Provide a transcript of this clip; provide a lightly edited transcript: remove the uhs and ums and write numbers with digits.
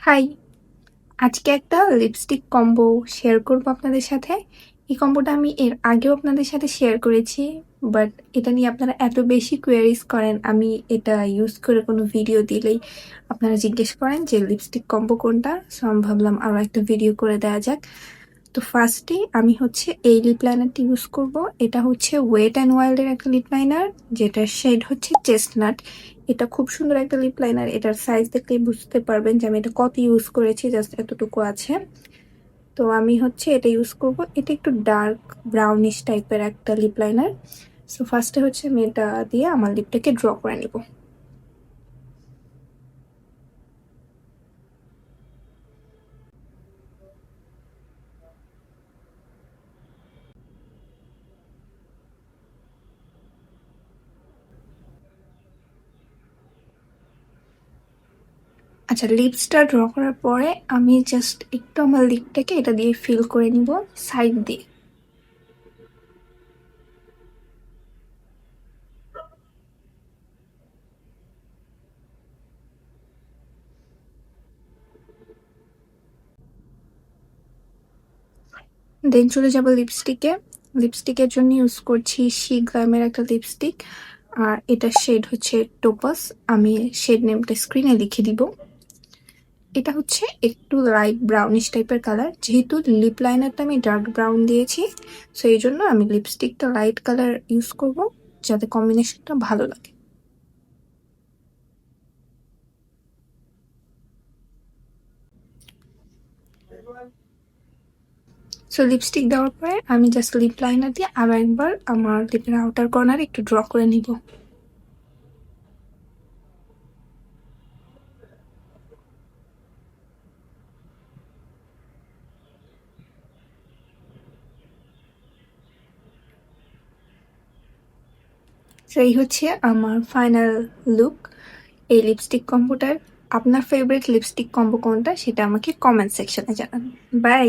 High! আজকে একটা lipstick combo share করব আপনাদের সাথে। এই কম্বোটা আমি এর আগেও আপনাদের সাথে শেয়ার করেছি। বাট এটা নিয়ে আপনারা এত বেশি কোয়েরিজ করেন, আমি এটা ইউজ করে কোনো ভিডিও দিলেই আপনারা জিজ্ঞেস করেন যে লিপস্টিক কম্বো কোনটা? সো আমি ভাবলাম আরও একটা ভিডিও করে দেওয়া যাক। তো ফার্স্টে আমি হচ্ছে এই লিপ লাইনারটি ইউজ করব। এটা হচ্ছে ওয়েট অ্যান্ড ওয়াইল্ডের একটা লিপ লাইনার, যেটার শেড হচ্ছে চেস্টনাট। এটা খুব সুন্দর একটা লিপ লাইনার। এটার সাইজ দেখলেই বুঝতে পারবেন যে আমি এটা কত ইউজ করেছি, জাস্ট এতটুকু আছে। তো আমি হচ্ছে এটা ইউজ করব। এটা একটু ডার্ক ব্রাউনিশ টাইপের একটা লিপ লাইনার। সো ফার্স্টে হচ্ছে আমি এটা দিয়ে আমার লিপটাকে ড্র করে নেব। আচ্ছা, লিপসটা ড্র করার পরে আমি জাস্ট একটু আমার লিপটাকে এটা দিয়ে ফিল করে নিব সাইড দিয়ে। দেন চলে যাব লিপস্টিকে। লিপস্টিকের জন্য ইউজ করছি শি গ্ল্যামের একটা লিপস্টিক, আর এটার শেড হচ্ছে টোপাস। আমি শেড নেমটা স্ক্রিনে লিখে দিব। এটা হচ্ছে একটু লাইট ব্রাউনিশ টাইপের কালার। যেহেতু লিপ লাইনারটা আমি ডার্ক ব্রাউন দিয়েছি, সো এই জন্য আমি লিপস্টিকটা লাইট কালার ইউজ করব, যাতে কম্বিনেশনটা ভালো লাগে। সো লিপস্টিক দেওয়ার পরে আমি জাস্ট লিপ লাইনার দিয়ে আরও একবার আমার লিপের আউটার কর্নারে একটু ড্র করে নিব। সো এই হচ্ছে আমার ফাইনাল লুক এই লিপস্টিক কম্বোটার। আপনার ফেভারিট লিপস্টিক কম্বো কোনটা সেটা আমাকে কমেন্ট সেকশনে জানান। বাই।